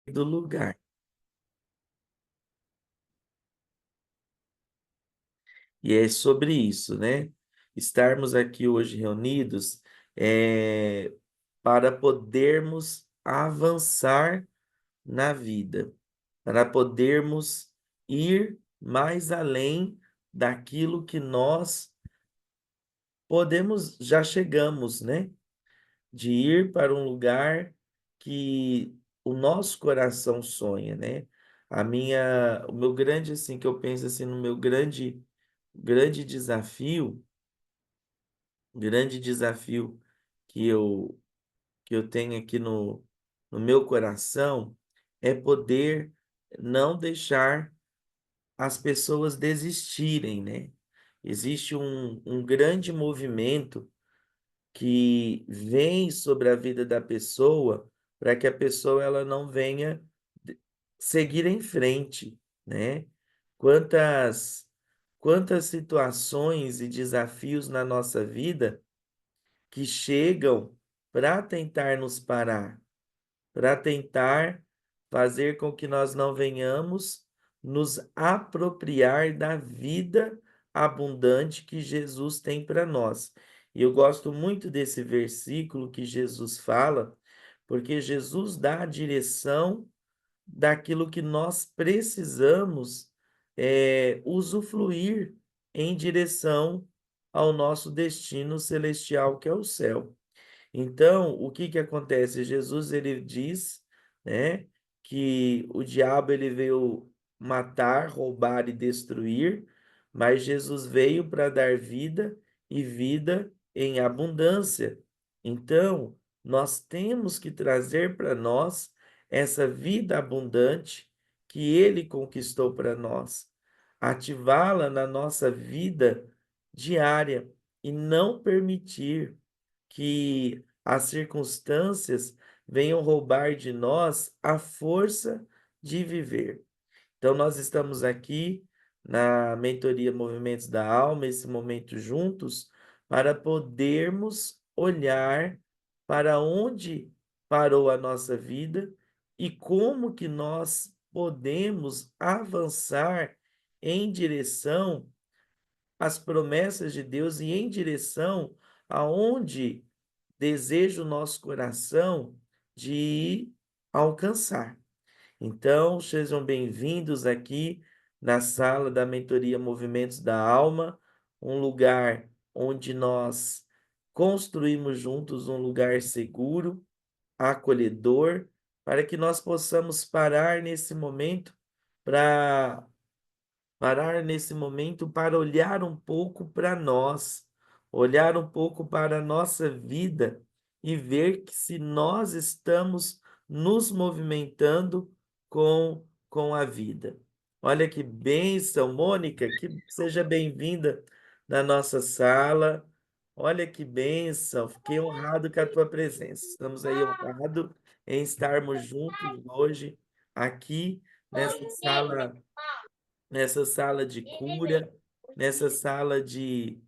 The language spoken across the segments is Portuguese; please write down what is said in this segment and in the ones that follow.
do lugar. E é sobre isso, né? Estarmos aqui hoje reunidos é, para podermos avançar na vida, para podermos ir mais além daquilo que nós podemos, já chegamos, né? De ir para um lugar que o nosso coração sonha, né? O meu grande, assim, que eu penso assim, no meu grande desafio, grande desafio que eu tenho aqui no meu coração é poder não deixar as pessoas desistirem, né? Existe um grande movimento que vem sobre a vida da pessoa para que a pessoa ela não venha seguir em frente, né? Quantas quantas situações e desafios na nossa vida que chegam para tentar nos parar, para tentar fazer com que nós não venhamos nos apropriar da vida abundante que Jesus tem para nós. E eu gosto muito desse versículo que Jesus fala, porque Jesus dá a direção daquilo que nós precisamos usufruir em direção ao nosso destino celestial, que é o céu. Então, o que que acontece? Jesus ele diz, né, que o diabo ele veio matar, roubar e destruir, mas Jesus veio para dar vida e vida em abundância. Então, nós temos que trazer para nós essa vida abundante que ele conquistou para nós, ativá-la na nossa vida diária e não permitir que as circunstâncias venham roubar de nós a força de viver. Então, nós estamos aqui na mentoria Movimentos da Alma, esse momento juntos, para podermos olhar para onde parou a nossa vida e como que nós podemos avançar em direção às promessas de Deus e em direção aonde deseja o nosso coração de alcançar. Então, sejam bem-vindos aqui na sala da mentoria Movimentos da Alma, um lugar onde nós construímos juntos um lugar seguro, acolhedor, para que nós possamos para parar nesse momento para olhar um pouco para nós, olhar um pouco para a nossa vida e ver que se nós estamos nos movimentando com a vida. Olha que bênção, Mônica, que seja bem-vinda na nossa sala. Olha que bênção, fiquei honrado com a tua presença. Estamos aí honrados em estarmos juntos hoje aqui nessa sala de cura, nessa sala de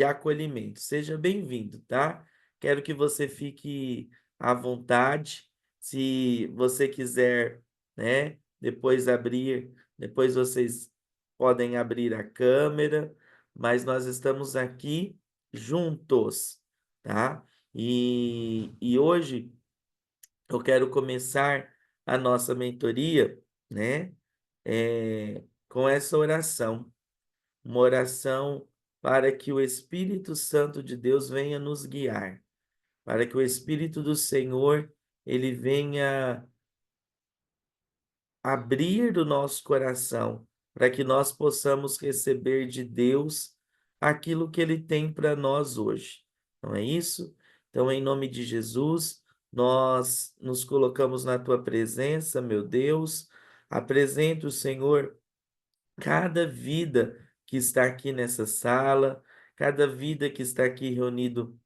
acolhimento. Seja bem-vindo, tá? Quero que você fique à vontade. Se você quiser, né, depois vocês podem abrir a câmera, mas nós estamos aqui juntos, tá? E hoje eu quero começar a nossa mentoria, né? Com essa oração, uma oração para que o Espírito Santo de Deus venha nos guiar, para que o Espírito do Senhor ele venha abrir o nosso coração, para que nós possamos receber de Deus aquilo que ele tem para nós hoje. Não é isso? Então, em nome de Jesus, nós nos colocamos na tua presença, meu Deus. Apresento, Senhor, cada vida que está aqui nessa sala, cada vida que está aqui reunido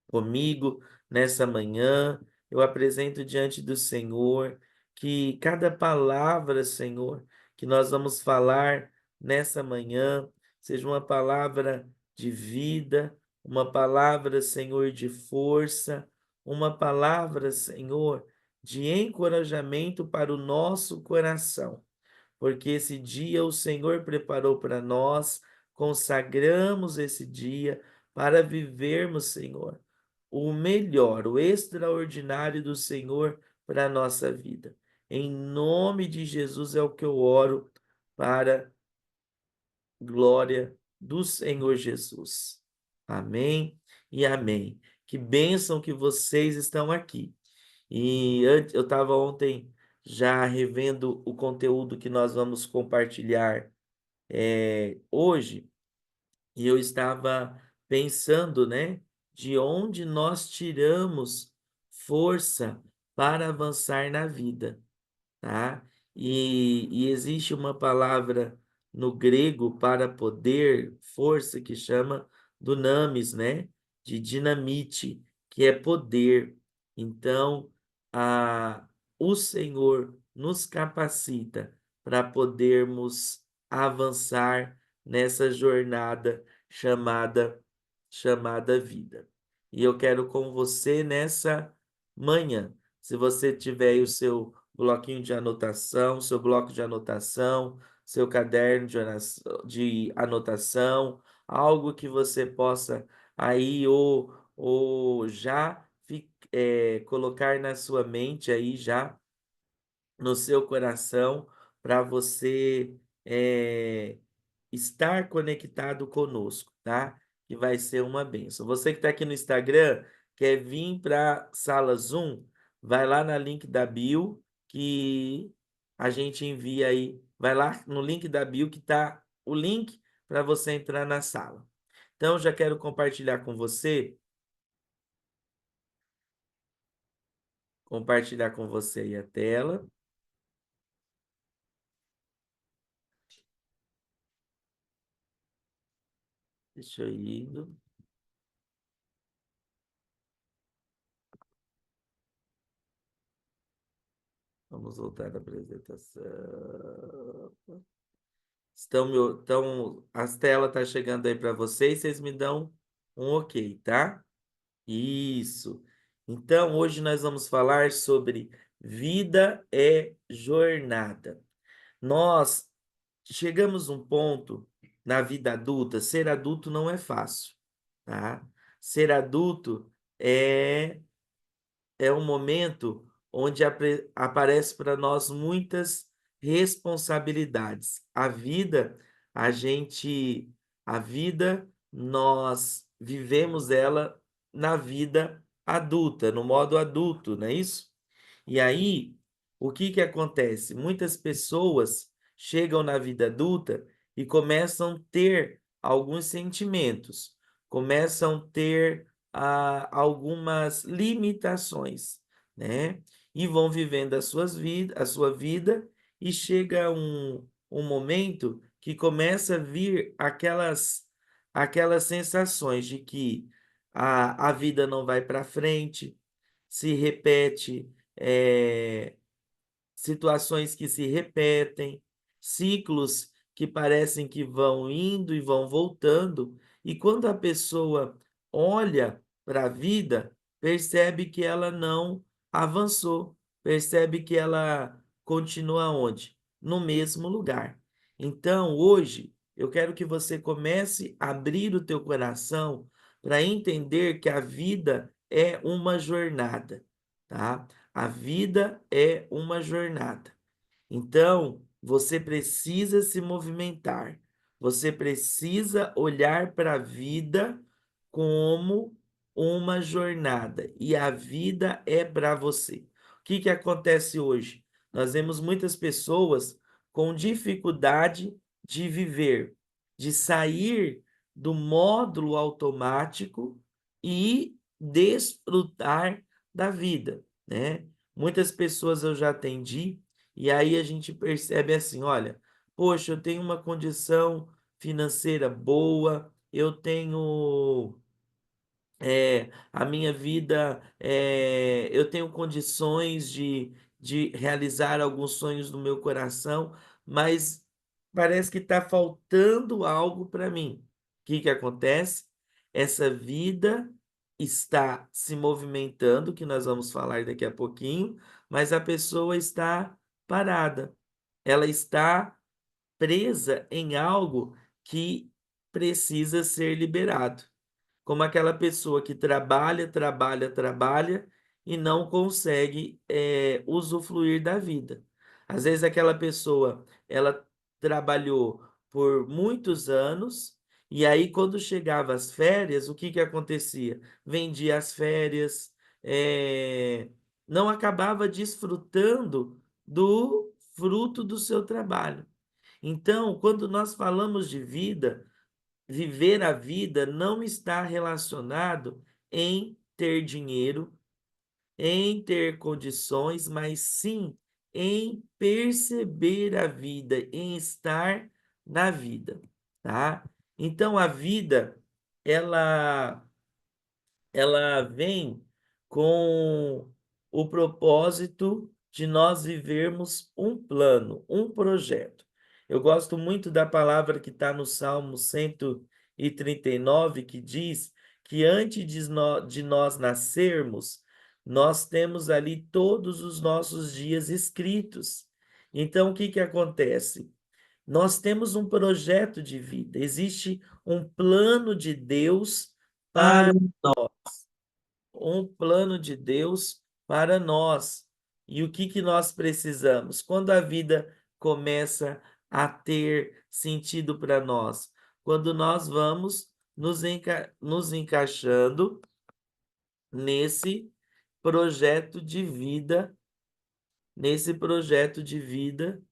comigo nessa manhã. Eu apresento diante do Senhor que cada palavra, Senhor, que nós vamos falar nessa manhã, seja uma palavra de vida, uma palavra, Senhor, de força, uma palavra, Senhor, de encorajamento para o nosso coração, porque esse dia o Senhor preparou para nós, consagramos esse dia para vivermos, Senhor, o melhor, o extraordinário do Senhor para a nossa vida. Em nome de Jesus é o que eu oro para glória do Senhor Jesus. Amém e amém. Que bênção que vocês estão aqui. E eu estava ontem já revendo o conteúdo que nós vamos compartilhar hoje, e eu estava pensando, né, de onde nós tiramos força para avançar na vida, tá? E existe uma palavra no grego para poder, força, que chama dunamis, né? De dinamite, que é poder. Então, a, o Senhor nos capacita para podermos avançar nessa jornada chamada chamada vida. E eu quero com você nessa manhã. Se você tiver aí o seu bloquinho de anotação, seu bloco de anotação, seu caderno de anotação, algo que você possa aí ou já colocar na sua mente aí já no seu coração para você estar conectado conosco, tá? Que vai ser uma bênção. Você que está aqui no Instagram, quer vir para sala Zoom, vai lá na link da bio que a gente envia aí. Vai lá no link da bio que tá o link para você entrar na sala. Então, já quero compartilhar com você aí a tela. Deixa eu ir. Vamos voltar à apresentação. As telas tá chegando aí para vocês, vocês me dão um ok, tá? Isso. Então, hoje nós vamos falar sobre vida é jornada. Nós chegamos a um ponto na vida adulta, ser adulto não é fácil, tá? Ser adulto é um momento onde aparece para nós muitas responsabilidades. A gente, a vida, nós vivemos ela na vida adulta, no modo adulto, não é isso? E aí, o que que acontece? Muitas pessoas chegam na vida adulta e começam a ter alguns sentimentos, começam a ter algumas limitações, né? E vão vivendo a sua vida e chega um momento que começa a vir aquelas sensações de que a vida não vai para frente, se repete, situações que se repetem, ciclos que parecem que vão indo e vão voltando, e quando a pessoa olha para a vida, percebe que ela não avançou, percebe que ela continua onde? No mesmo lugar. Então, hoje, eu quero que você comece a abrir o teu coração para entender que a vida é uma jornada, tá? A vida é uma jornada. Então, você precisa se movimentar. Você precisa olhar para a vida como uma jornada. E a vida é para você. O que que acontece hoje? Nós vemos muitas pessoas com dificuldade de viver, de sair do módulo automático e desfrutar da vida, né? Muitas pessoas eu já atendi e aí a gente percebe assim, olha, poxa, eu tenho uma condição financeira boa, eu tenho a minha vida, eu tenho condições de realizar alguns sonhos do meu coração, mas parece que está faltando algo para mim. O que que acontece? Essa vida está se movimentando, que nós vamos falar daqui a pouquinho, mas a pessoa está parada. Ela está presa em algo que precisa ser liberado, como aquela pessoa que trabalha, trabalha, trabalha e não consegue usufruir da vida. Às vezes aquela pessoa, ela trabalhou por muitos anos e aí quando chegava as férias, o que que acontecia? Vendia as férias, não acabava desfrutando do fruto do seu trabalho. Então, quando nós falamos de vida, viver a vida não está relacionado em ter dinheiro, em ter condições, mas sim em perceber a vida, em estar na vida, tá? Então a vida ela ela vem com o propósito de nós vivermos um plano, um projeto. Eu gosto muito da palavra que está no Salmo 139, que diz que antes de nós nascermos, nós temos ali todos os nossos dias escritos. Então, o que que acontece? Nós temos um projeto de vida, existe um plano de Deus Para para um plano de Deus para nós. E o que que nós precisamos? Quando a vida começa a ter sentido para nós, quando nós vamos nos encaixando nesse projeto de vida, nesse projeto de vida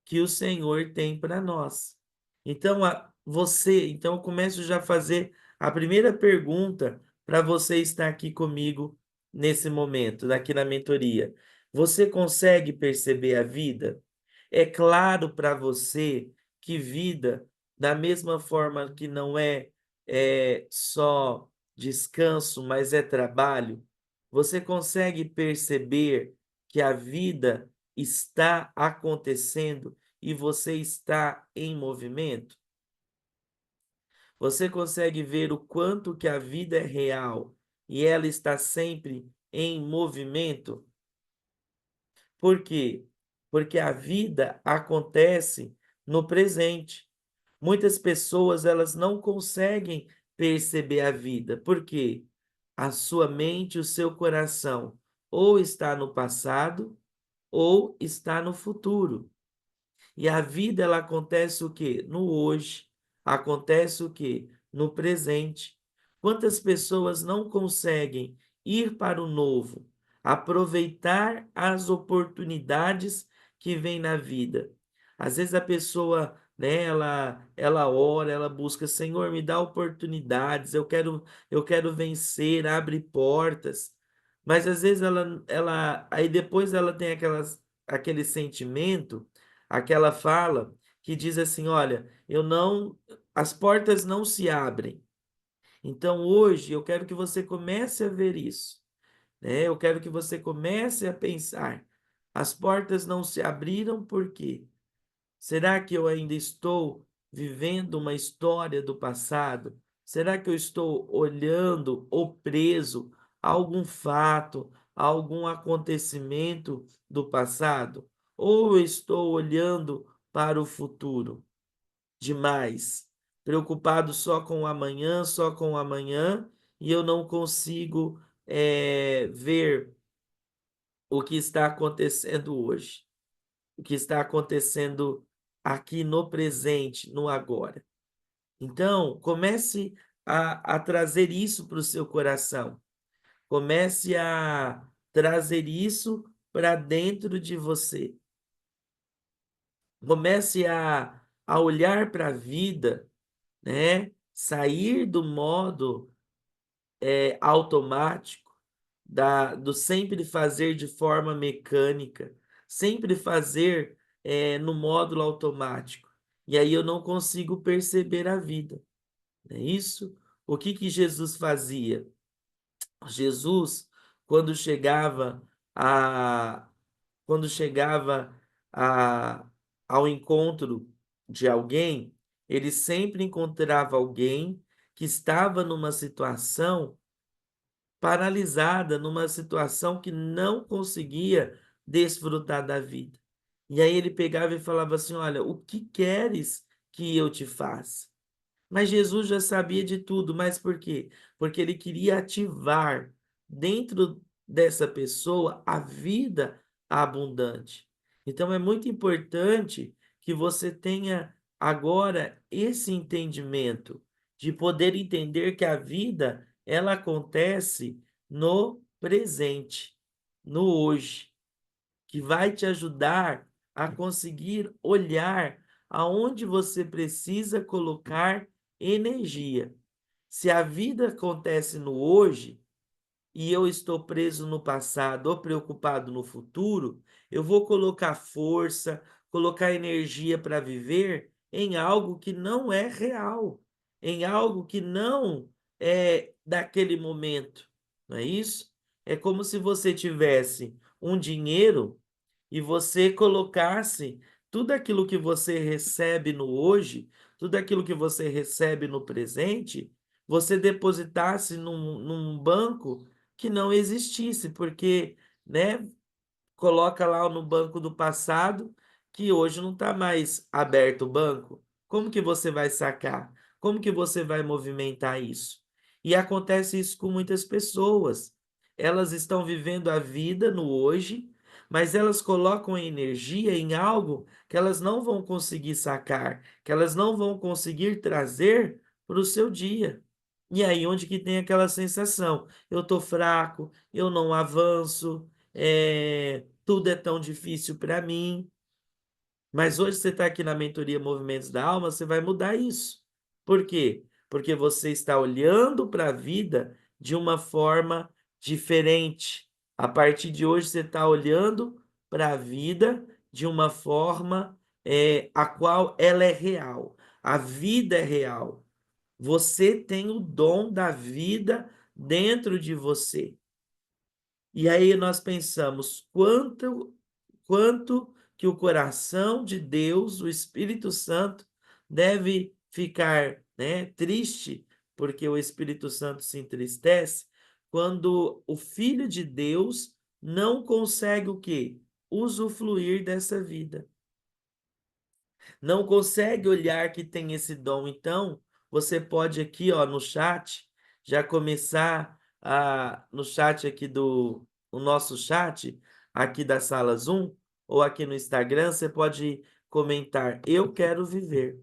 que o Senhor tem para nós. Então, então eu começo já a fazer a primeira pergunta para você estar aqui comigo nesse momento, aqui na mentoria. Você consegue perceber a vida? É claro para você que vida, da mesma forma que não é só descanso, mas é trabalho, você consegue perceber que a vida está acontecendo e você está em movimento? Você consegue ver o quanto que a vida é real e ela está sempre em movimento? Por quê? Porque a vida acontece no presente. Muitas pessoas elas não conseguem perceber a vida. Por quê? A sua mente, o seu coração ou está no passado ou está no futuro. E a vida ela acontece o quê? No hoje. Acontece o quê? No presente. Quantas pessoas não conseguem ir para o novo, aproveitar as oportunidades que vêm na vida? Às vezes a pessoa, né, ela ora, ela busca, Senhor, me dá oportunidades, eu quero vencer, abre portas. Mas às vezes aí depois ela tem aquele sentimento, aquela fala que diz assim: olha, eu não, as portas não se abrem. Então hoje eu quero que você comece a ver isso, né? Eu quero que você comece a pensar. As portas não se abriram por quê? Será que eu ainda estou vivendo uma história do passado? Será que eu estou olhando ou preso a algum fato, a algum acontecimento do passado? Ou eu estou olhando para o futuro demais, preocupado só com o amanhã, e eu não consigo ver o que está acontecendo hoje, o que está acontecendo aqui no presente, no agora. Então, comece a trazer isso para o seu coração. Comece a trazer isso para dentro de você. Comece a olhar para a vida, né? Sair do modo automático, do sempre fazer de forma mecânica, sempre fazer no módulo automático. E aí eu não consigo perceber a vida, não é isso? O que que Jesus fazia? Jesus, quando chegava a quando chegava a, ao encontro de alguém, ele sempre encontrava alguém que estava numa situação paralisada numa situação que não conseguia desfrutar da vida. E aí ele pegava e falava assim: "Olha, o que queres que eu te faça?" Mas Jesus já sabia de tudo, mas por quê? Porque ele queria ativar dentro dessa pessoa a vida abundante. Então é muito importante que você tenha agora esse entendimento de poder entender que a vida ela acontece no presente, no hoje, que vai te ajudar a conseguir olhar aonde você precisa colocar energia. Se a vida acontece no hoje e eu estou preso no passado ou preocupado no futuro, eu vou colocar força, colocar energia para viver em algo que não é real, em algo que não é daquele momento, não é isso? É como se você tivesse um dinheiro e você colocasse tudo aquilo que você recebe no hoje, tudo aquilo que você recebe no presente, você depositasse num banco que não existisse, porque, né, coloca lá no banco do passado, que hoje não está mais aberto o banco. Como que você vai sacar? Como que você vai movimentar isso? E acontece isso com muitas pessoas. Elas estão vivendo a vida no hoje, mas elas colocam energia em algo que elas não vão conseguir sacar, que elas não vão conseguir trazer para o seu dia. E aí onde que tem aquela sensação, eu estou fraco, eu não avanço, tudo é tão difícil para mim. Mas hoje você está aqui na mentoria Movimentos da Alma, você vai mudar isso. Por quê? Porque você está olhando para a vida de uma forma diferente. A partir de hoje, você está olhando para a vida de uma forma a qual ela é real. A vida é real. Você tem o dom da vida dentro de você. E aí nós pensamos quanto que o coração de Deus, o Espírito Santo, deve ficar, né, triste, porque o Espírito Santo se entristece quando o Filho de Deus não consegue o quê? Usufruir dessa vida. Não consegue olhar que tem esse dom. Então, você pode aqui, ó, no chat, já começar no chat aqui o nosso chat, aqui da sala Zoom, ou aqui no Instagram, você pode comentar: eu quero viver.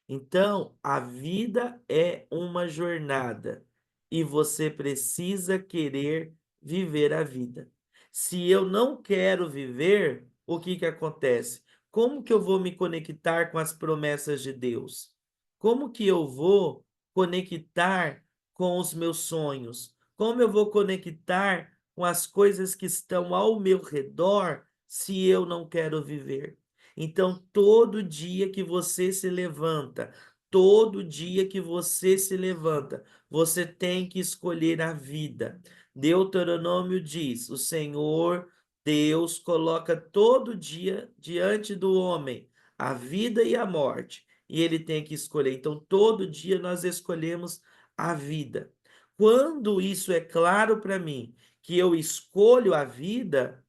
Então, a vida é uma jornada e você precisa querer viver a vida. Se eu não quero viver, o que que acontece? Como que eu vou me conectar com as promessas de Deus? Como que eu vou conectar com os meus sonhos? Como eu vou conectar com as coisas que estão ao meu redor se eu não quero viver? Então, todo dia que você se levanta, todo dia que você se levanta, você tem que escolher a vida. Deuteronômio diz: o Senhor Deus coloca todo dia diante do homem a vida e a morte, e ele tem que escolher. Então, todo dia nós escolhemos a vida. Quando isso é claro para mim, que eu escolho a vida,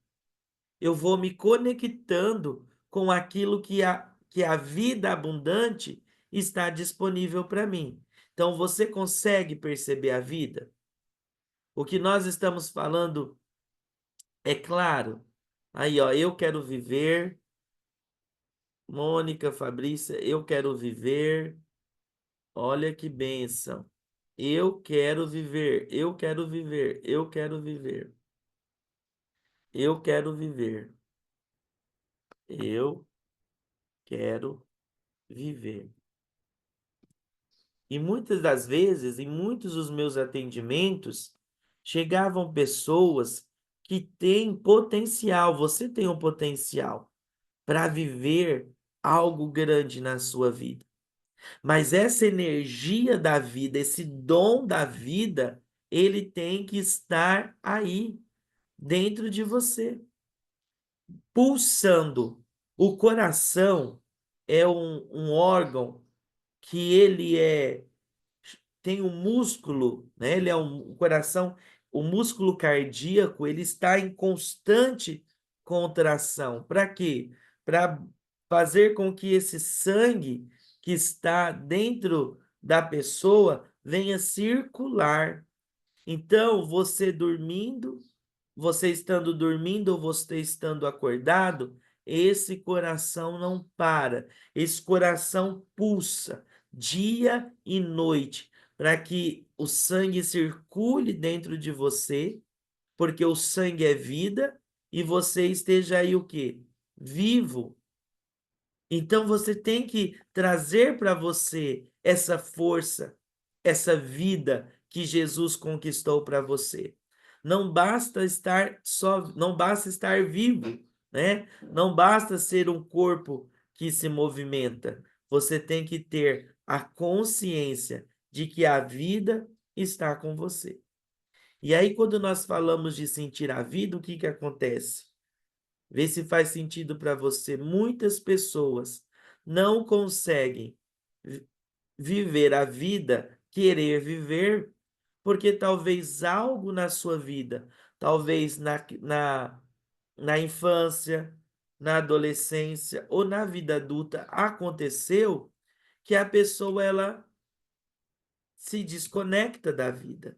eu vou me conectando com aquilo que a vida abundante está disponível para mim. Então, você consegue perceber a vida? O que nós estamos falando é claro. Aí, ó, eu quero viver. Mônica, Fabrícia, eu quero viver. Olha que bênção. Eu quero viver, eu quero viver, eu quero viver. Eu quero viver. Eu quero viver. E muitas das vezes, em muitos dos meus atendimentos, chegavam pessoas que têm potencial, você tem um potencial para viver algo grande na sua vida. Mas essa energia da vida, esse dom da vida, ele tem que estar aí, dentro de você, pulsando. O coração é um órgão que ele tem um músculo, né? Ele é o coração, o músculo cardíaco, ele está em constante contração. Para quê? Para fazer com que esse sangue que está dentro da pessoa venha circular. Então, você estando dormindo ou você estando acordado, esse coração não para, esse coração pulsa dia e noite, para que o sangue circule dentro de você, porque o sangue é vida e você esteja aí o quê? Vivo. Então você tem que trazer para você essa força, essa vida que Jesus conquistou para você. Não basta estar vivo, né? Não basta ser um corpo que se movimenta. Você tem que ter a consciência de que a vida está com você. E aí, quando nós falamos de sentir a vida, o que que acontece? Vê se faz sentido para você. Muitas pessoas não conseguem viver a vida, querer viver, porque talvez algo na sua vida, talvez na infância, na adolescência ou na vida adulta aconteceu que a pessoa ela se desconecta da vida.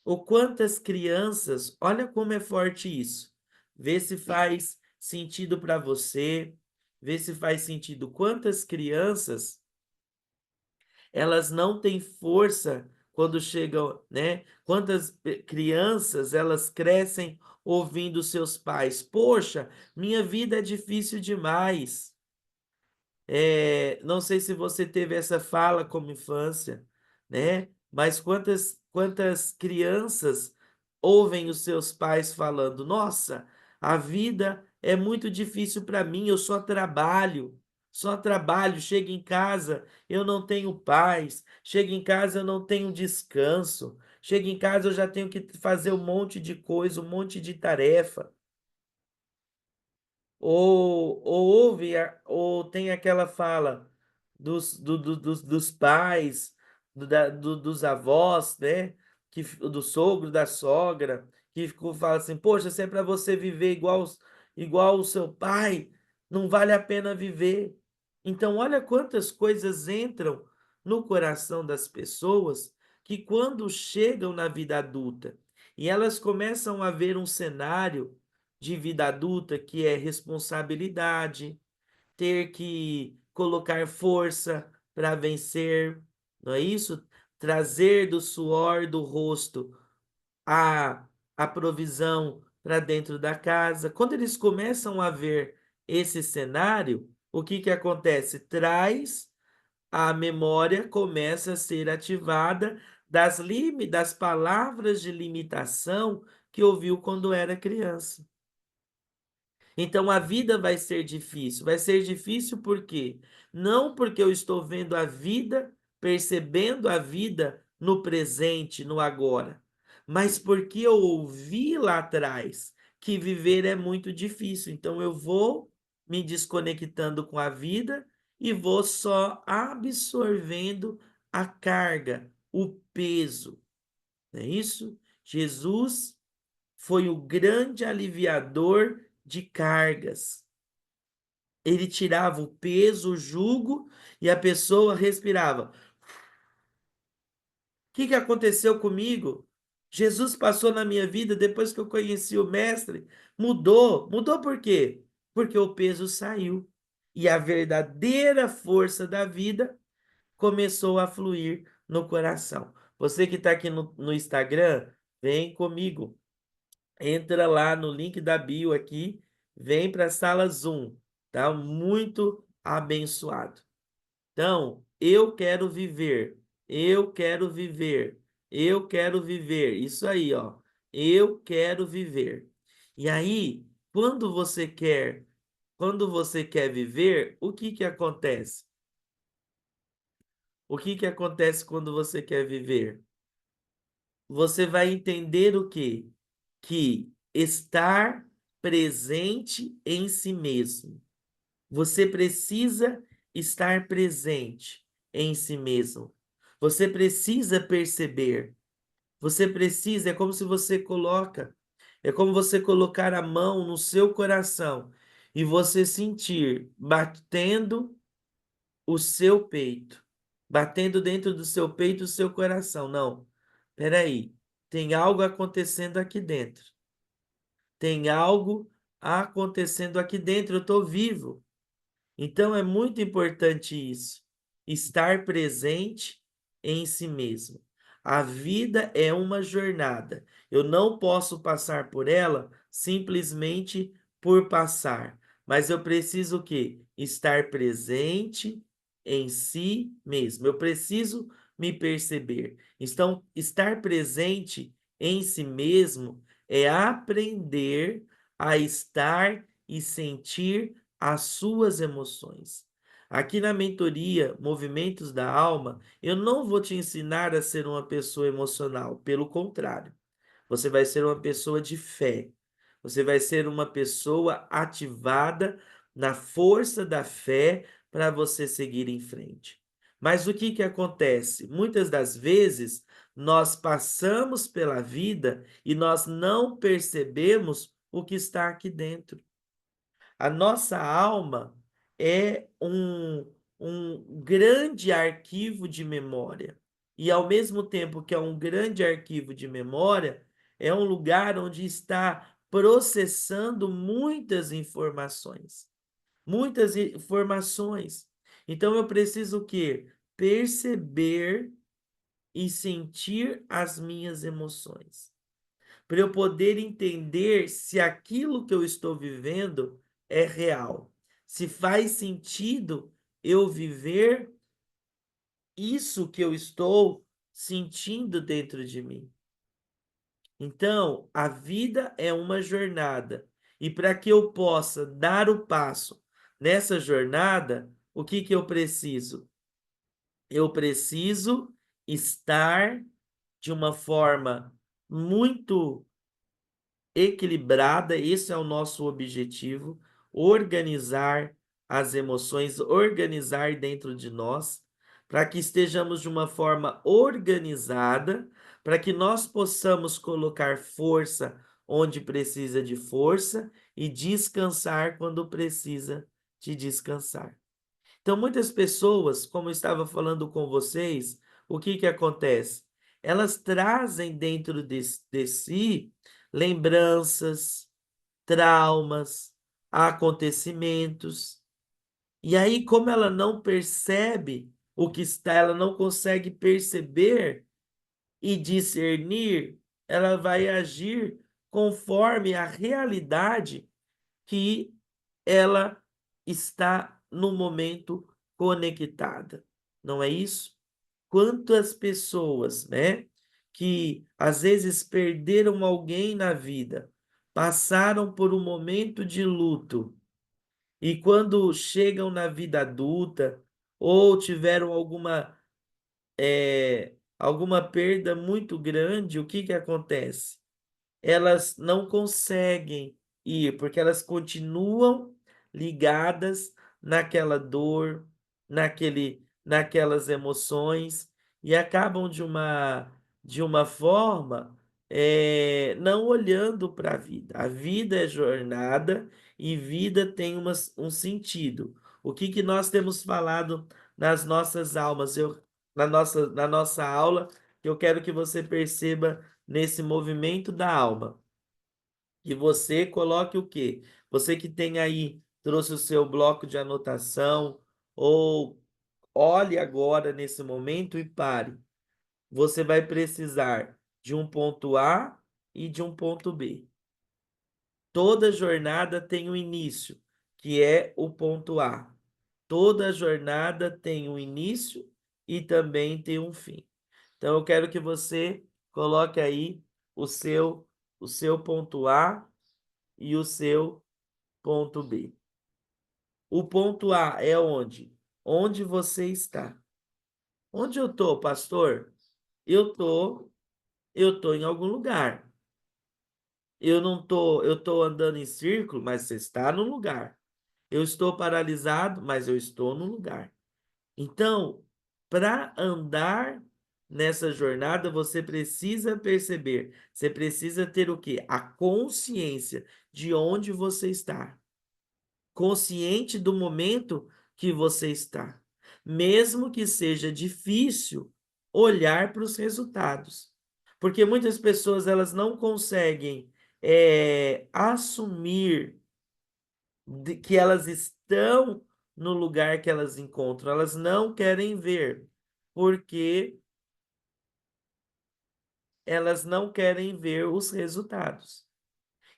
Ou quantas crianças, olha como é forte isso. Vê se faz sentido para você, vê se faz sentido. Quantas crianças, elas não têm força quando chegam, né? Quantas crianças, elas crescem ouvindo seus pais: "Poxa, minha vida é difícil demais". Não sei se você teve essa fala como infância, né? Mas quantas crianças ouvem os seus pais falando: Nossa, a vida é muito difícil para mim, eu só trabalho, chego em casa, eu não tenho paz, chego em casa, eu não tenho descanso, chego em casa, eu já tenho que fazer um monte de coisa, um monte de tarefa. Ou ouve, ou tem aquela fala dos pais, dos avós, né? Do sogro, da sogra, que fala assim: Poxa, se é para você viver igual o seu pai, não vale a pena viver. Então, olha quantas coisas entram no coração das pessoas que, quando chegam na vida adulta e elas começam a ver um cenário de vida adulta, que é responsabilidade, ter que colocar força para vencer, não é isso? Trazer do suor do rosto a, a provisão para dentro da casa. Quando eles começam a ver esse cenário, o que que acontece? Traz a memória, começa a ser ativada das palavras de limitação que ouviu quando era criança. Então a vida vai ser difícil. Vai ser difícil por quê? Não porque eu estou vendo a vida, percebendo a vida no presente, no agora, mas porque eu ouvi lá atrás que viver é muito difícil. Então eu vou me desconectando com a vida e vou só absorvendo a carga, o peso. Não é isso? Jesus foi o grande aliviador de cargas. Ele tirava o peso, o jugo e a pessoa respirava. O que que aconteceu comigo? Jesus passou na minha vida depois que eu conheci o Mestre. Mudou. Mudou por quê? Porque o peso saiu. E a verdadeira força da vida começou a fluir no coração. Você que está aqui no Instagram, vem comigo. Entra lá no link da bio aqui, vem para a sala Zoom, tá? Muito abençoado. Então, eu quero viver, eu quero viver, eu quero viver. Isso aí, ó. Eu quero viver. E aí, quando você quer viver, o que que acontece? O que que acontece quando você quer viver? Você vai entender o quê? Que estar presente em si mesmo. Você precisa estar presente em si mesmo. Você precisa perceber. Você precisa, é como você colocar a mão no seu coração e você sentir batendo o seu peito, batendo dentro do seu peito o seu coração. Não, peraí, tem algo acontecendo aqui dentro. Tem algo acontecendo aqui dentro, eu estou vivo. Então é muito importante isso, estar presente em si mesmo. A vida é uma jornada. Eu não posso passar por ela simplesmente por passar, mas eu preciso o quê? Estar presente em si mesmo. Eu preciso me perceber. Então, estar presente em si mesmo é aprender a estar e sentir as suas emoções. Aqui na mentoria Movimentos da Alma, eu não vou te ensinar a ser uma pessoa emocional, pelo contrário, você vai ser uma pessoa de fé. Você vai ser uma pessoa ativada na força da fé para você seguir em frente. Mas o que que acontece? Muitas das vezes nós passamos pela vida e nós não percebemos o que está aqui dentro. A nossa alma é um grande arquivo de memória. E, ao mesmo tempo que é um grande arquivo de memória, é um lugar onde está processando muitas informações. Muitas informações. Então, eu preciso o quê? Perceber e sentir as minhas emoções para eu poder entender se aquilo que eu estou vivendo é real, se faz sentido eu viver isso que eu estou sentindo dentro de mim. Então, a vida é uma jornada, e para que eu possa dar o passo nessa jornada, o que que eu preciso? Eu preciso estar de uma forma muito equilibrada, esse é o nosso objetivo, organizar as emoções, organizar dentro de nós, para que estejamos de uma forma organizada, para que nós possamos colocar força onde precisa de força e descansar quando precisa de descansar. Então, muitas pessoas, como eu estava falando com vocês, o que que acontece? Elas trazem dentro de si lembranças, traumas, acontecimentos. E aí, como ela não percebe o que está, ela não consegue perceber e discernir, ela vai agir conforme a realidade que ela está no momento conectada. Não é isso? Quantas pessoas, né, que às vezes perderam alguém na vida, passaram por um momento de luto e quando chegam na vida adulta ou tiveram alguma perda muito grande, o que que acontece? Elas não conseguem ir, porque elas continuam ligadas naquela dor, naquelas emoções, e acabam de uma forma não olhando para a vida. A vida é jornada e vida tem um sentido. O que que nós temos falado nas nossas almas? Na nossa aula, eu quero que você perceba nesse movimento da alma. E você coloque o quê? Você que tem aí, trouxe o seu bloco de anotação, ou olhe agora nesse momento e pare. Você vai precisar de um ponto A e de um ponto B. Toda jornada tem um início, que é o ponto A. Toda jornada tem um início e também tem um fim. Então, eu quero que você coloque aí o seu ponto A e o seu ponto B. O ponto A é onde? Onde você está. Onde eu estou, pastor? Eu tô em algum lugar. Eu tô andando em círculo, mas você está no lugar. Eu estou paralisado, mas eu estou no lugar. Então, para andar nessa jornada, você precisa perceber, você precisa ter o quê? A consciência de onde você está, consciente do momento que você está, mesmo que seja difícil olhar para os resultados, porque muitas pessoas elas não conseguem assumir que elas estão no lugar que elas encontram, elas não querem ver, porque elas não querem ver os resultados.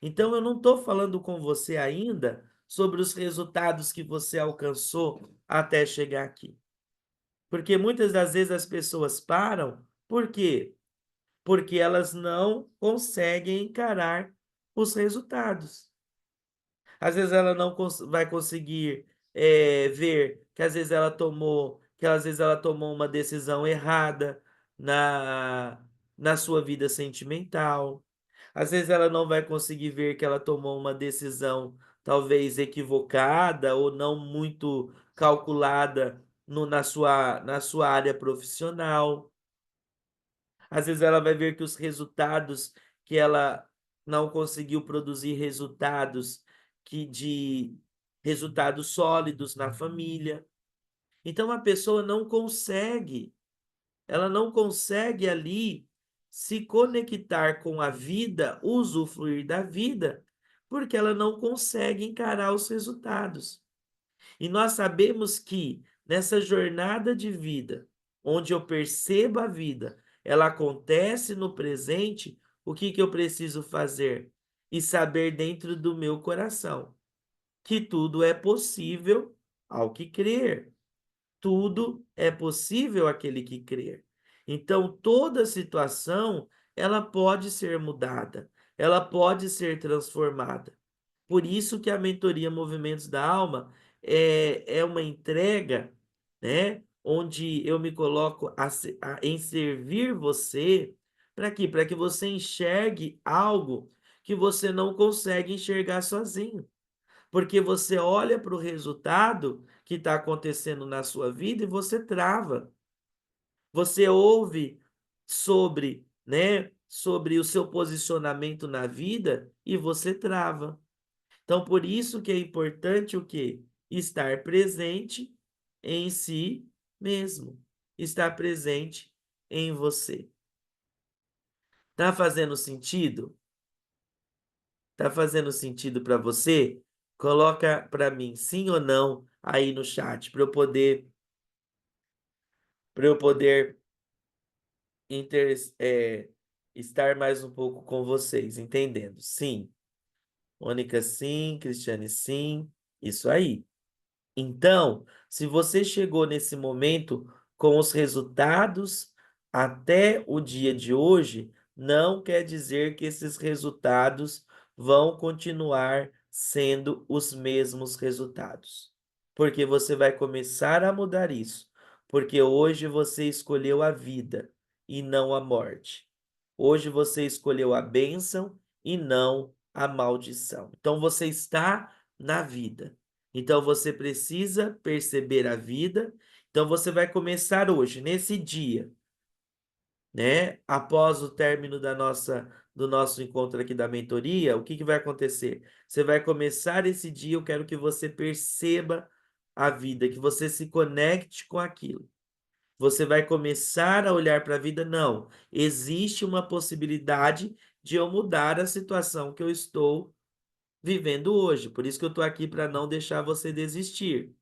Então, eu não estou falando com você ainda sobre os resultados que você alcançou até chegar aqui. Porque muitas das vezes as pessoas param, por quê? Porque elas não conseguem encarar os resultados. Às vezes ela não vai conseguir ver que às vezes ela tomou uma decisão errada na, na sua vida sentimental. Às vezes ela não vai conseguir ver que ela tomou uma decisão talvez equivocada ou não muito calculada na sua área profissional. Às vezes ela vai ver que os resultados que ela não conseguiu produzir de resultados sólidos na família. Então a pessoa ela não consegue ali se conectar com a vida, usufruir da vida, porque ela não consegue encarar os resultados. E nós sabemos que nessa jornada de vida, onde eu percebo a vida, ela acontece no presente, o que que eu preciso fazer? E saber dentro do meu coração que tudo é possível ao que crer. Tudo é possível àquele que crer. Então, toda situação, ela pode ser mudada, ela pode ser transformada. Por isso que a mentoria Movimentos da Alma é uma entrega, né, onde eu me coloco em servir você, para quê? Para que você enxergue algo que você não consegue enxergar sozinho. Porque você olha para o resultado que está acontecendo na sua vida e você trava. Você ouve sobre o seu posicionamento na vida e você trava. Então, por isso que é importante o quê? Estar presente em si mesmo. Estar presente em você. Tá fazendo sentido? Tá fazendo sentido para você? Coloca para mim sim ou não aí no chat para eu poder é, estar mais um pouco com vocês, entendendo. Sim. Mônica, sim. Cristiane, sim. Isso aí. Então, se você chegou nesse momento com os resultados até o dia de hoje, não quer dizer que esses resultados vão continuar sendo os mesmos resultados. Porque você vai começar a mudar isso. Porque hoje você escolheu a vida e não a morte. Hoje você escolheu a bênção e não a maldição. Então você está na vida. Então você precisa perceber a vida. Então você vai começar hoje, nesse dia, né? Após o término do nosso encontro aqui da mentoria, o que que vai acontecer? Você vai começar esse dia, eu quero que você perceba a vida, que você se conecte com aquilo. Você vai começar a olhar para a vida, não, existe uma possibilidade de eu mudar a situação que eu estou vivendo hoje. Por isso que eu estou aqui para não deixar você desistir.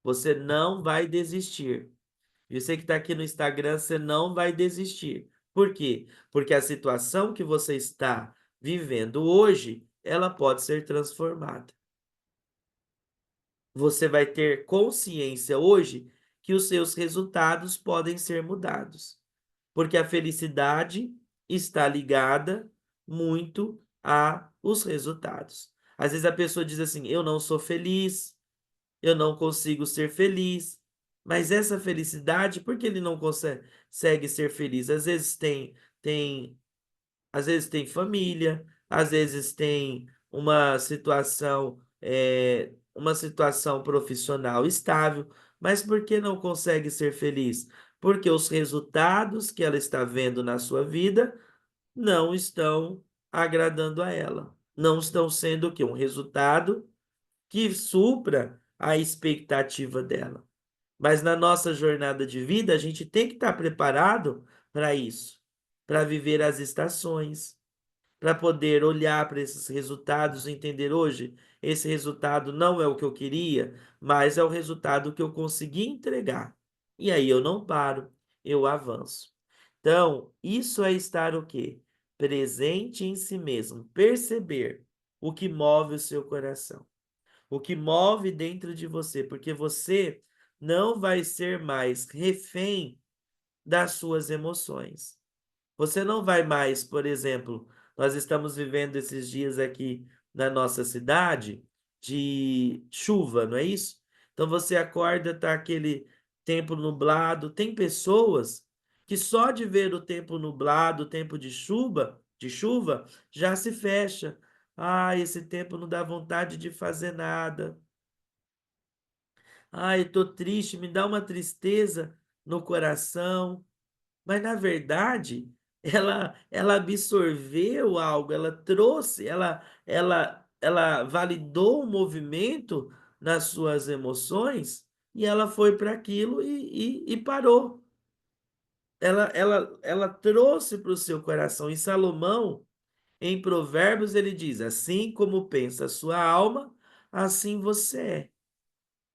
Você não vai desistir. E você que está aqui no Instagram, você não vai desistir. Por quê? Porque a situação que você está vivendo hoje, ela pode ser transformada. Você vai ter consciência hoje que os seus resultados podem ser mudados. Porque a felicidade está ligada muito a os resultados. Às vezes a pessoa diz assim: eu não sou feliz, eu não consigo ser feliz. Mas essa felicidade, por que ele não consegue ser feliz? Tem, às vezes tem família, às vezes tem uma situação profissional estável, mas por que não consegue ser feliz? porque os resultados que ela está vendo na sua vida não estão agradando a ela. Não estão sendo o quê? Um resultado que supra a expectativa dela. Mas na nossa jornada de vida, a gente tem que estar preparado para isso, para viver as estações, para poder olhar para esses resultados e entender hoje, esse resultado não é o que eu queria, mas é o resultado que eu consegui entregar. E aí eu não paro, eu avanço. Então, isso é estar o quê? Presente em si mesmo, perceber o que move o seu coração, o que move dentro de você, porque você não vai ser mais refém das suas emoções. Você não vai mais, por exemplo, nós estamos vivendo esses dias aqui na nossa cidade de chuva, não é isso? Então você acorda, tá aquele tempo nublado. Tem pessoas que só de ver o tempo nublado, o tempo de chuva, já se fecha. Ah, esse tempo não dá vontade de fazer nada. Ah, eu tô triste, me dá uma tristeza no coração. Mas na verdade, ela absorveu algo, ela trouxe, ela validou o movimento nas suas emoções e ela foi para aquilo e parou. Ela trouxe para o seu coração. E Salomão, em Provérbios, ele diz: assim como pensa a sua alma, assim você é.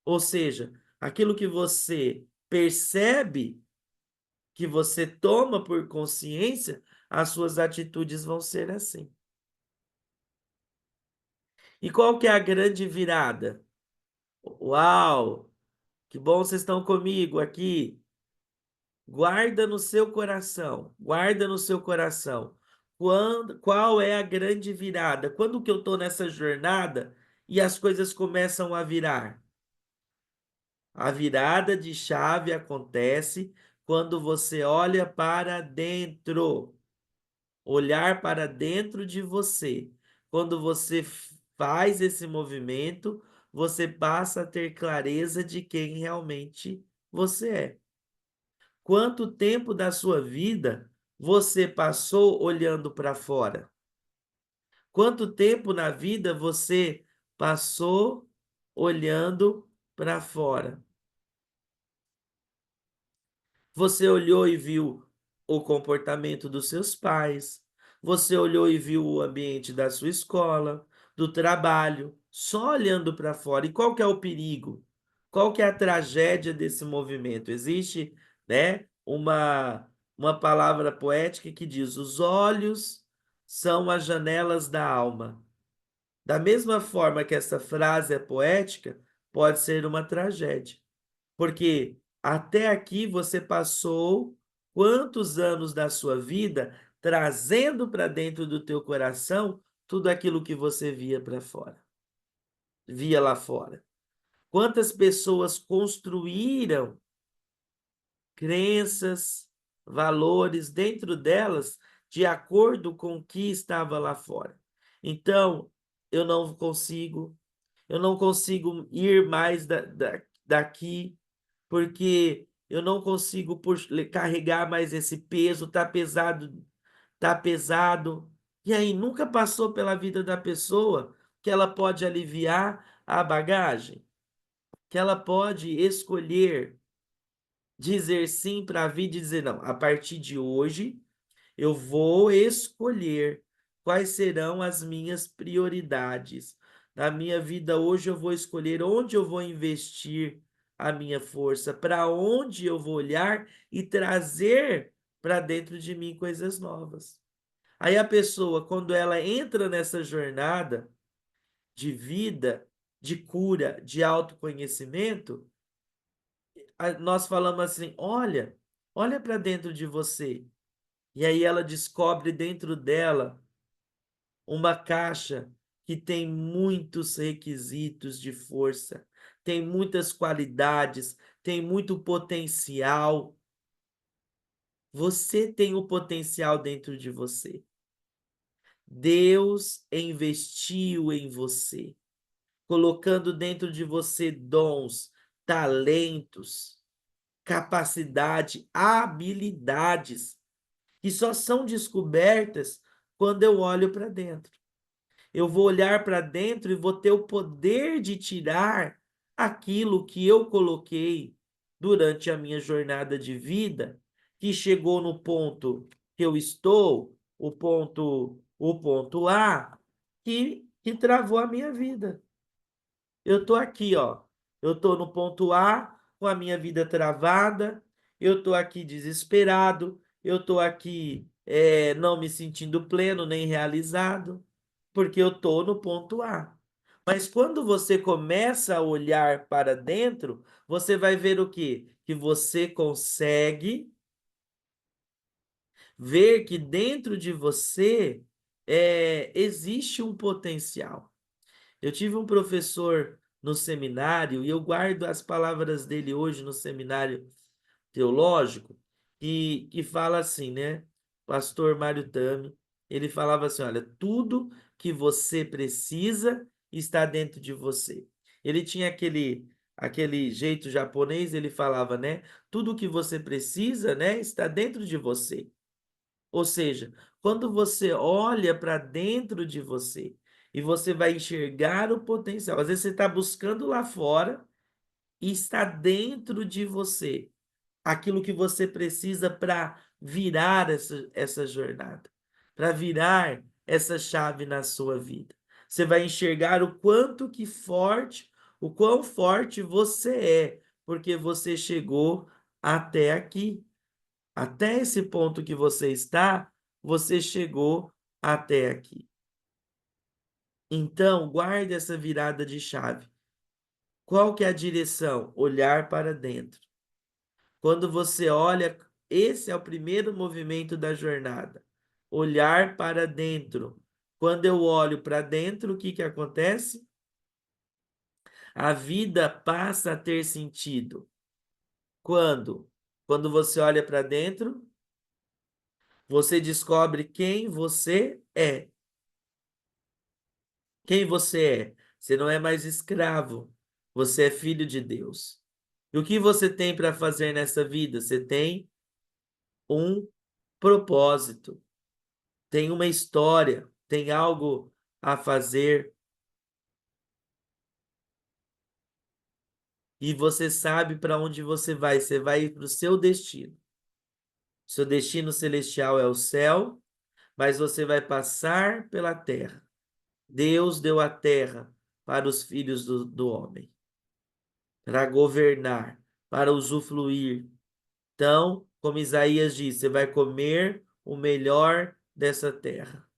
Ou seja, aquilo que você percebe, que você toma por consciência, as suas atitudes vão ser assim. E qual que é a grande virada? Uau! Que bom vocês estão comigo aqui. Guarda no seu coração, guarda no seu coração. Qual é a grande virada? Quando que eu estou nessa jornada e as coisas começam a virar? A virada de chave acontece quando você olha para dentro. Olhar para dentro de você. Quando você faz esse movimento, você passa a ter clareza de quem realmente você é. Quanto tempo da sua vida você passou olhando para fora? Quanto tempo na vida você passou olhando para fora? Você olhou e viu o comportamento dos seus pais, você olhou e viu o ambiente da sua escola, do trabalho, só olhando para fora. E qual que é o perigo? Qual que é a tragédia desse movimento? Existe, né, uma palavra poética que diz: os olhos são as janelas da alma. Da mesma forma que essa frase é poética, pode ser uma tragédia. Porque até aqui você passou quantos anos da sua vida trazendo para dentro do teu coração tudo aquilo que você via para fora, via lá fora. Quantas pessoas construíram crenças, valores dentro delas de acordo com o que estava lá fora. Então, eu não consigo, eu não consigo ir mais daqui, porque eu não consigo carregar mais esse peso, tá pesado, tá pesado. E aí, nunca passou pela vida da pessoa que ela pode aliviar a bagagem, que ela pode escolher dizer sim para a vida e dizer não, a partir de hoje eu vou escolher quais serão as minhas prioridades. Na minha vida hoje eu vou escolher onde eu vou investir a minha força, para onde eu vou olhar e trazer para dentro de mim coisas novas. Aí a pessoa, quando ela entra nessa jornada de vida, de cura, de autoconhecimento, nós falamos assim: olha para dentro de você. E aí ela descobre dentro dela uma caixa que tem muitos requisitos de força, tem muitas qualidades, tem muito potencial. Você tem o potencial dentro de você. Deus investiu em você, colocando dentro de você dons, talentos. capacidade, habilidades que só são descobertas quando eu olho para dentro. Eu vou olhar para dentro e vou ter o poder de tirar aquilo que eu coloquei durante a minha jornada de vida, que chegou no ponto que eu estou, o ponto A, que travou a minha vida. Eu tô aqui, ó. Eu tô no ponto A, com a minha vida travada. Eu tô aqui desesperado. Eu tô aqui não me sentindo pleno nem realizado, porque eu tô no ponto A. Mas quando você começa a olhar para dentro, você vai ver o quê? Que você consegue ver que dentro de você existe um potencial. Eu tive um professor no seminário, e eu guardo as palavras dele hoje no seminário teológico, que fala assim, né? Pastor Mário Tami, ele falava assim: olha, tudo que você precisa está dentro de você. Ele tinha aquele jeito japonês, ele falava, né? Tudo que você precisa, né, está dentro de você. Ou seja, quando você olha para dentro de você e você vai enxergar o potencial, às vezes você está buscando lá fora e está dentro de você aquilo que você precisa para virar essa jornada, para virar essa chave na sua vida. Você vai enxergar o quão forte você é, porque você chegou até aqui. Até esse ponto que você está, você chegou até aqui. Então, guarde essa virada de chave. Qual que é a direção? Olhar para dentro. Quando você olha, esse é o primeiro movimento da jornada. Olhar para dentro. Quando eu olho para dentro, o que que acontece? A vida passa a ter sentido. Quando? Quando você olha para dentro, você descobre quem você é. Quem você é? Você não é mais escravo, você é filho de Deus. E o que você tem para fazer nessa vida? Você tem um propósito, tem uma história, tem algo a fazer e você sabe para onde você vai para o seu destino. Seu destino celestial é o céu, mas você vai passar pela terra. Deus deu a terra para os filhos do homem, para governar, para usufruir. Então, como Isaías diz, você vai comer o melhor dessa terra.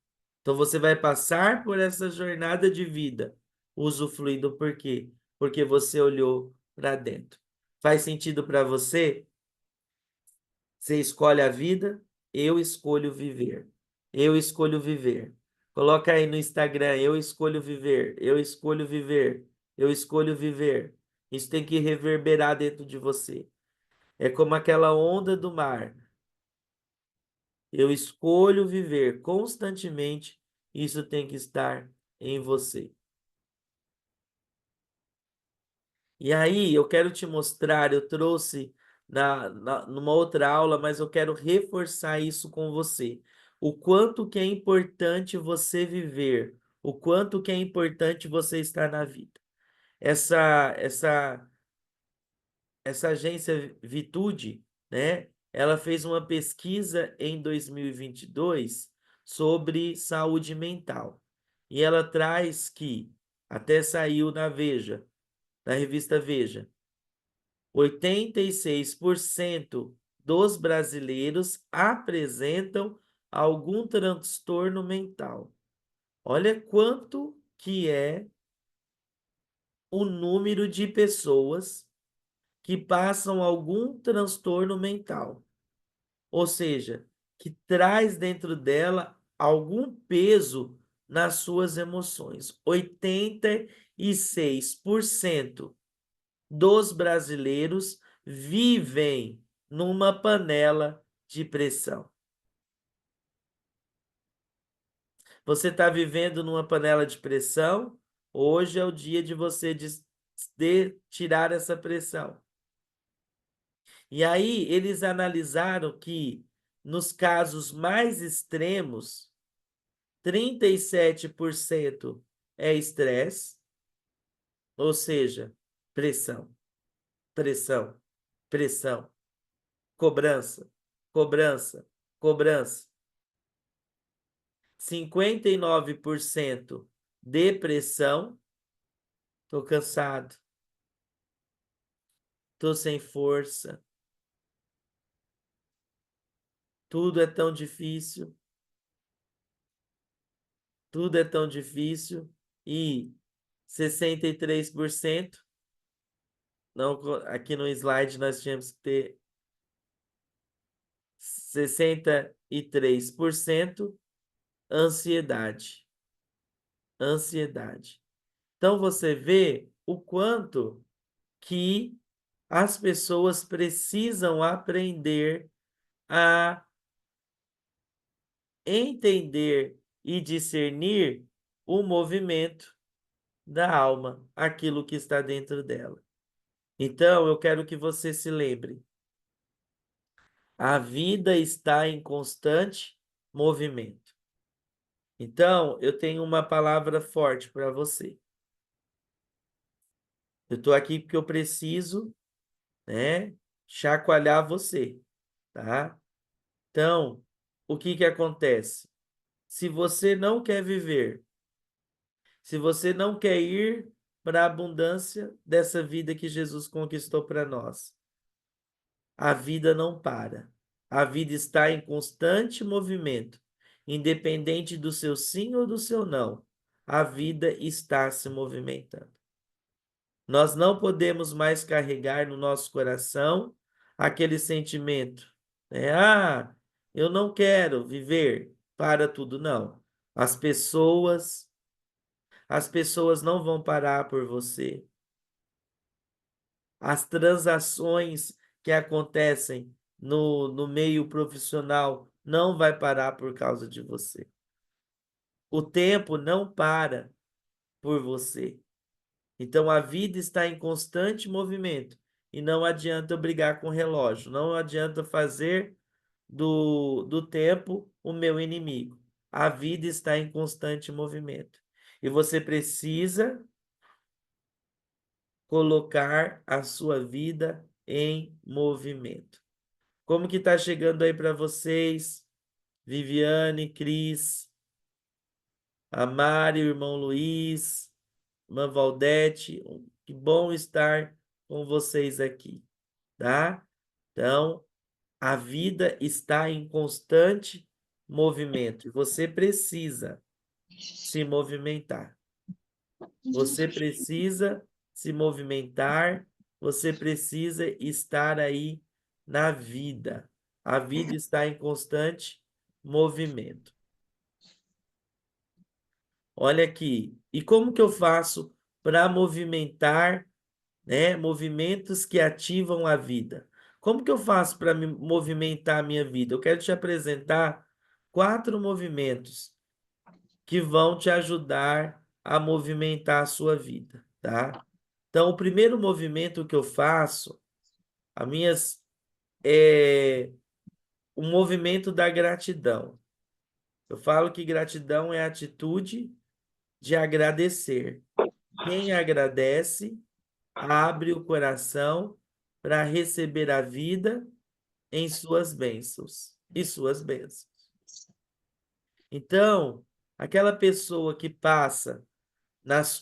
Então, você vai passar por essa jornada de vida, usufruindo por quê? Porque você olhou para dentro. Faz sentido para você? Você escolhe a vida, eu escolho viver. Eu escolho viver. Coloca aí no Instagram, eu escolho viver, eu escolho viver, eu escolho viver. Isso tem que reverberar dentro de você. É como aquela onda do mar. Eu escolho viver constantemente, isso tem que estar em você. E aí, eu quero te mostrar, eu trouxe numa outra aula, mas eu quero reforçar isso com você. O quanto que é importante você viver, o quanto que é importante você estar na vida. Essa, essa essa agência Vitude, né, ela fez uma pesquisa em 2022 sobre saúde mental. E ela traz que, até saiu na Veja, na revista Veja, 86% dos brasileiros apresentam algum transtorno mental. Olha quanto que é o número de pessoas que passam algum transtorno mental, ou seja, que traz dentro dela algum peso nas suas emoções. 86% dos brasileiros vivem numa panela de pressão. Você está vivendo numa panela de pressão? Hoje é o dia de você de tirar essa pressão. E aí eles analisaram que, nos casos mais extremos, 37% é estresse, ou seja, pressão, pressão, pressão, cobrança, cobrança, cobrança. 59% depressão, tô cansado, tô sem força, tudo é tão difícil, tudo é tão difícil. E 63%, não, aqui no slide nós tínhamos que ter 63% ansiedade. Ansiedade. Então você vê o quanto que as pessoas precisam aprender a entender e discernir o movimento da alma, aquilo que está dentro dela. Então, eu quero que você se lembre: a vida está em constante movimento. Então, eu tenho uma palavra forte para você. Eu estou aqui porque eu preciso, né, chacoalhar você, tá? Então, o que que acontece? Se você não quer viver, se você não quer ir para a abundância dessa vida que Jesus conquistou para nós, a vida não para. A vida está em constante movimento, independente do seu sim ou do seu não. A vida está se movimentando. Nós não podemos mais carregar no nosso coração aquele sentimento, né? Ah, eu não quero viver para tudo, não. As pessoas, as pessoas não vão parar por você. As transações que acontecem no meio profissional não vai parar por causa de você. O tempo não para por você. Então a vida está em constante movimento e não adianta brigar com o relógio, não adianta fazer do tempo o meu inimigo. A vida está em constante movimento e você precisa colocar a sua vida em movimento. Como que tá chegando aí para vocês, Viviane, Cris, a Mari, o irmão Luiz, irmã Valdete? Que bom estar com vocês aqui, tá? Então, a vida está em constante movimento e você precisa se movimentar. Você precisa se movimentar, você precisa estar aí na vida. A vida está em constante movimento. Olha aqui. E como que eu faço para movimentar, né, movimentos que ativam a vida? Como que eu faço para movimentar a minha vida? Eu quero te apresentar 4 movimentos que vão te ajudar a movimentar a sua vida, tá? Então, o primeiro movimento que eu faço, a minhas, é o movimento da gratidão. Eu falo que gratidão é a atitude de agradecer. Quem agradece, abre o coração para receber a vida em suas bênçãos e suas bênçãos. Então, aquela pessoa que passa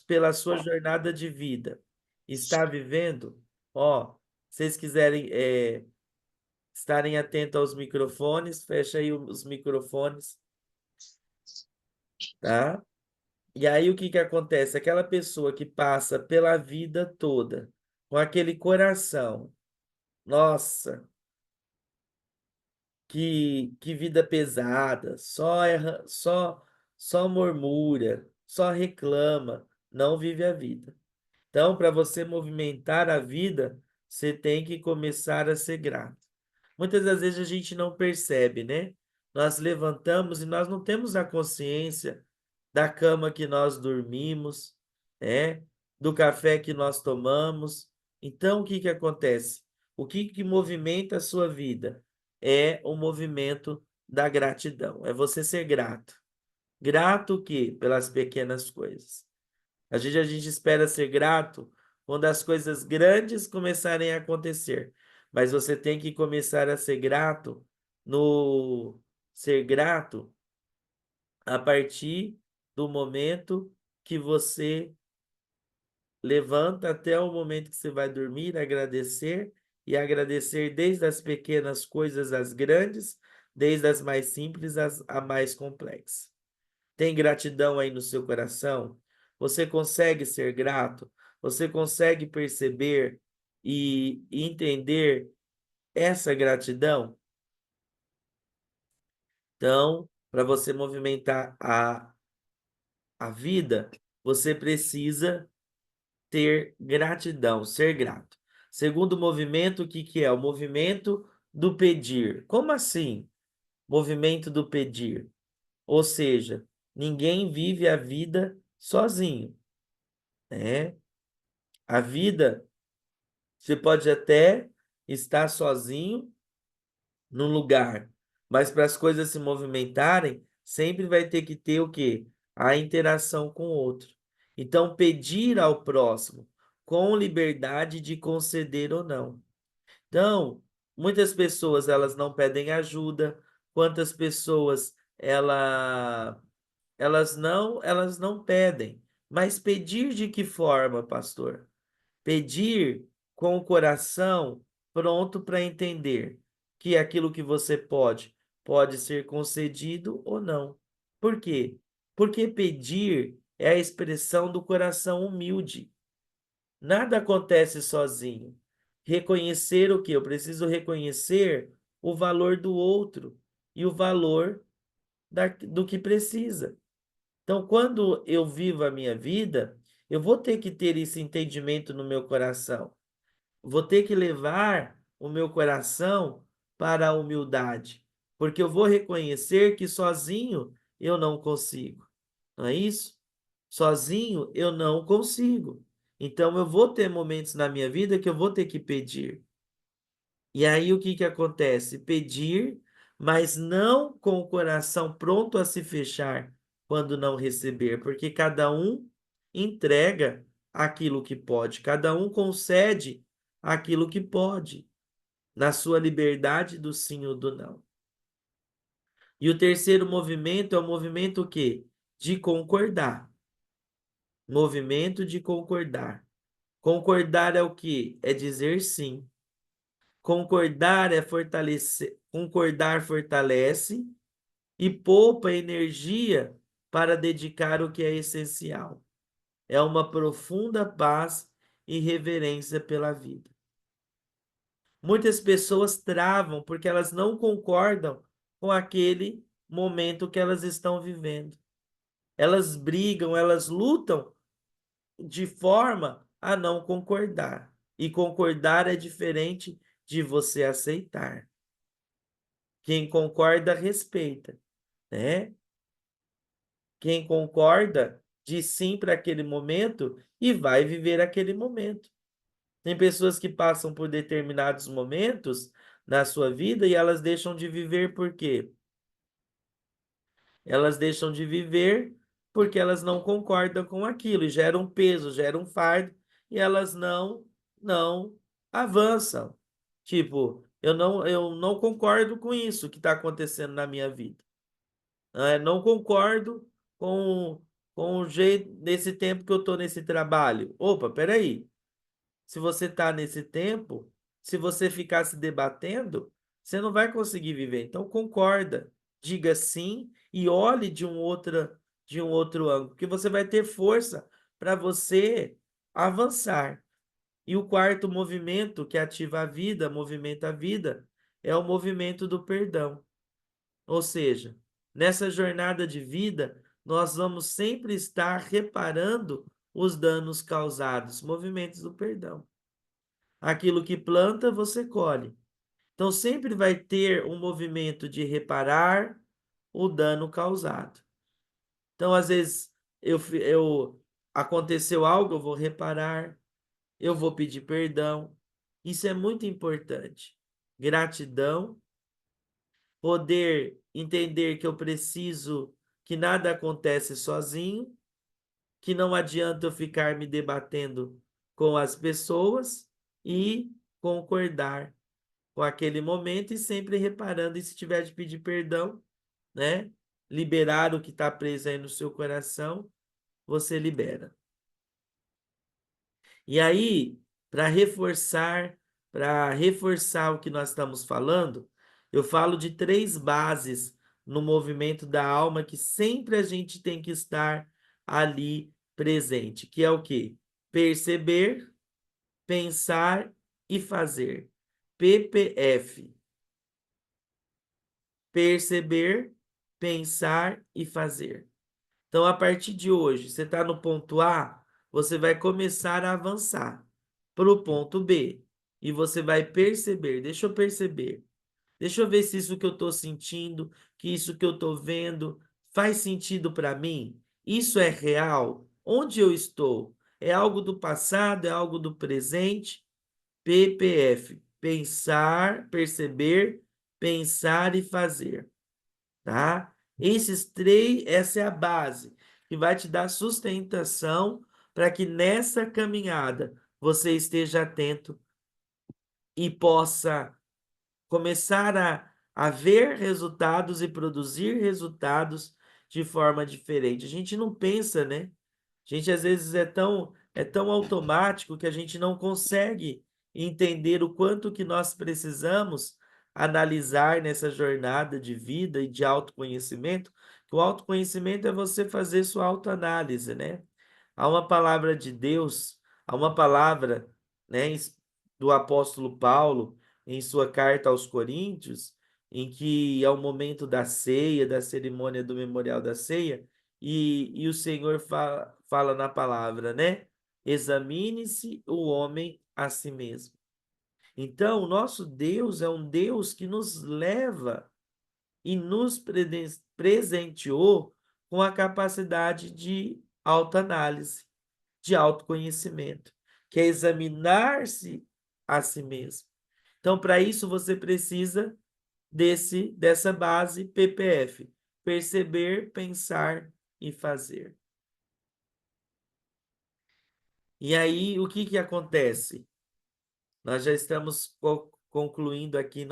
pela sua jornada de vida, está vivendo, ó, se vocês quiserem estarem atentos aos microfones, fecha aí os microfones, tá? E aí o que que acontece? Aquela pessoa que passa pela vida toda com aquele coração, nossa, que vida pesada, só erra, só murmura, só reclama, não vive a vida. Então, para você movimentar a vida, você tem que começar a ser grato. Muitas das vezes a gente não percebe, né? Nós levantamos e nós não temos a consciência da cama que nós dormimos, né? Do café que nós tomamos. Então, o que que acontece? O que movimenta a sua vida? É o movimento da gratidão, é você ser grato. Grato o quê? Pelas pequenas coisas. A gente espera ser grato quando as coisas grandes começarem a acontecer. Mas você tem que começar a ser grato no ser grato a partir do momento que você levanta até o momento que você vai dormir, agradecer e agradecer desde as pequenas coisas às grandes, desde as mais simples às a mais complexas. Tem gratidão aí no seu coração? Você consegue ser grato? Você consegue perceber e entender essa gratidão? Então, para você movimentar a vida, você precisa ter gratidão, ser grato. Segundo movimento, o que que é? O movimento do pedir. Como assim? Movimento do pedir. Ou seja, ninguém vive a vida sozinho, né? A vida, você pode até estar sozinho num lugar, mas para as coisas se movimentarem, sempre vai ter que ter o quê? A interação com o outro. Então, pedir ao próximo com liberdade de conceder ou não. Então, muitas pessoas elas não pedem ajuda, quantas pessoas elas não pedem, mas pedir de que forma, pastor? Pedir com o coração pronto para entender que aquilo que você pode ser concedido ou não. Por quê? Porque pedir é a expressão do coração humilde. Nada acontece sozinho. Reconhecer o quê? Eu preciso reconhecer o valor do outro e o valor do que precisa. Então, quando eu vivo a minha vida, eu vou ter que ter esse entendimento no meu coração. Vou ter que levar o meu coração para a humildade, porque eu vou reconhecer que sozinho eu não consigo. Não é isso? Sozinho eu não consigo. Então, eu vou ter momentos na minha vida que eu vou ter que pedir. E aí o que que acontece? Pedir, mas não com o coração pronto a se fechar quando não receber, porque cada um entrega aquilo que pode, cada um concede aquilo que pode, na sua liberdade do sim ou do não. E o terceiro movimento é o movimento o quê? De concordar. Movimento de concordar. Concordar é o quê? É dizer sim. Concordar é fortalecer, concordar fortalece e poupa energia para dedicar o que é essencial. É uma profunda paz e reverência pela vida. Muitas pessoas travam porque elas não concordam com aquele momento que elas estão vivendo. Elas brigam, elas lutam de forma a não concordar. E concordar é diferente de você aceitar. Quem concorda, respeita, né? Quem concorda, diz sim para aquele momento e vai viver aquele momento. Tem pessoas que passam por determinados momentos na sua vida e elas deixam de viver por quê? Elas deixam de viver porque elas não concordam com aquilo, e gera um peso, gera um fardo, e elas não avançam. Tipo, eu não concordo com isso que está acontecendo na minha vida. Não concordo com, com o jeito, nesse tempo que eu estou nesse trabalho. Opa, peraí. Se você está nesse tempo, se você ficar se debatendo, você não vai conseguir viver. Então, concorda, diga sim e olhe de um outro ângulo, porque você vai ter força para você avançar. E o quarto movimento que ativa a vida, movimenta a vida, é o movimento do perdão. Ou seja, nessa jornada de vida, nós vamos sempre estar reparando os danos causados, movimentos do perdão. Aquilo que planta, você colhe. Então, sempre vai ter um movimento de reparar o dano causado. Então, às vezes, aconteceu algo, eu vou reparar, eu vou pedir perdão. Isso é muito importante. Gratidão, poder entender que eu preciso, que nada acontece sozinho, que não adianta eu ficar me debatendo com as pessoas e concordar com aquele momento e sempre reparando, e se tiver de pedir perdão, né? Liberar o que está preso aí no seu coração, você libera. E aí, para reforçar o que nós estamos falando, eu falo de 3 bases no movimento da alma que sempre a gente tem que estar ali presente, que é o quê? Perceber, pensar e fazer. PPF. Perceber, pensar e fazer. Então, a partir de hoje, você está no ponto A, você vai começar a avançar para o ponto B. E você vai perceber, deixa eu perceber, deixa eu ver se isso que eu estou sentindo, que isso que eu estou vendo, faz sentido para mim? Isso é real? Onde eu estou? É algo do passado? É algo do presente? PPF, pensar, perceber, pensar e fazer, tá? Essa é a base que vai te dar sustentação para que nessa caminhada você esteja atento e possa começar a ver resultados e produzir resultados de forma diferente. A gente não pensa, né? A gente às vezes é tão automático que a gente não consegue entender o quanto que nós precisamos analisar nessa jornada de vida e de autoconhecimento, que o autoconhecimento é você fazer sua autoanálise, né? Há uma palavra de Deus, há uma palavra, né, do apóstolo Paulo em sua carta aos Coríntios, em que é o momento da ceia, da cerimônia do memorial da ceia, e o Senhor fala na palavra, né? Examine-se o homem a si mesmo. Então, o nosso Deus é um Deus que nos leva e nos presenteou com a capacidade de autoanálise, de autoconhecimento, que é examinar-se a si mesmo. Então, para isso, você precisa dessa base PPF: perceber, pensar e fazer. E aí, o que acontece? Nós já estamos concluindo aqui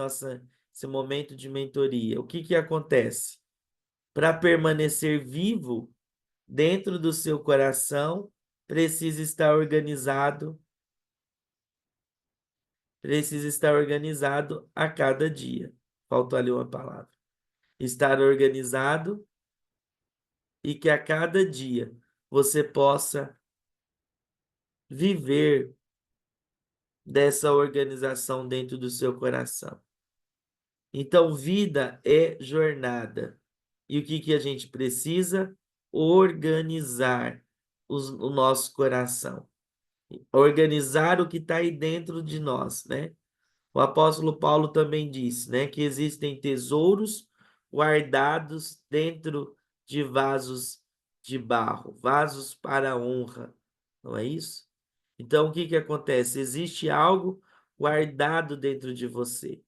esse momento de mentoria. O que acontece? Para permanecer vivo dentro do seu coração, precisa estar organizado a cada dia. Faltou ali uma palavra. Estar organizado e que a cada dia você possa viver dessa organização dentro do seu coração. Então, vida é jornada. E o que a gente precisa? Organizar o nosso coração. Organizar o que está aí dentro de nós, né? O apóstolo Paulo também disse, né, que existem tesouros guardados dentro de vasos de barro, vasos para honra, não é isso? Então, o que acontece? Existe algo guardado dentro de você.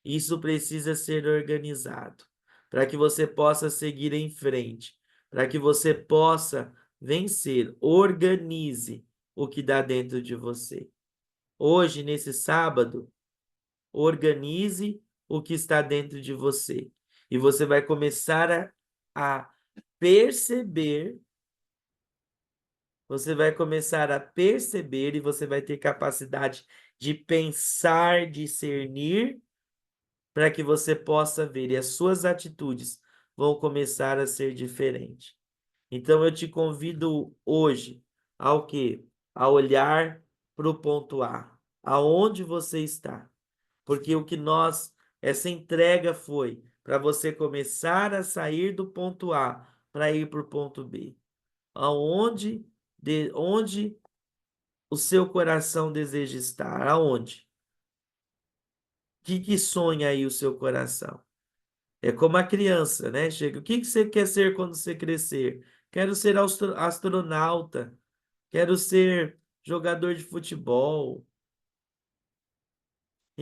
Isso precisa ser organizado para que você possa seguir em frente, para que você possa vencer. Organize o que dá dentro de você. Hoje, nesse sábado, organize o que está dentro de você. E você vai começar a perceber, você vai começar a perceber e você vai ter capacidade de pensar, discernir, para que você possa ver e as suas atitudes vão começar a ser diferentes. Então eu te convido hoje ao quê? A olhar para o ponto A, aonde você está. Porque essa entrega foi para você começar a sair do ponto A para ir para o ponto B. Onde o seu coração deseja estar? Aonde? O que sonha aí o seu coração? É como a criança, né? Chega, o que você quer ser quando você crescer? Quero ser astronauta, quero ser jogador de futebol.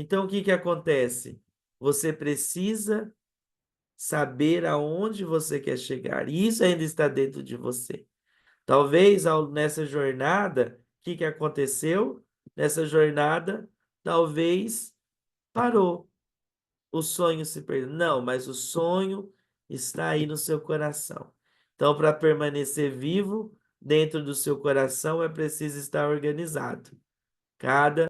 Então, o que que acontece? Você precisa saber aonde você quer chegar. E isso ainda está dentro de você. Talvez nessa jornada, o que que aconteceu? Nessa jornada, talvez parou. O sonho se perdeu. Não, mas o sonho está aí no seu coração. Então, para permanecer vivo dentro do seu coração, é preciso estar organizado. Cada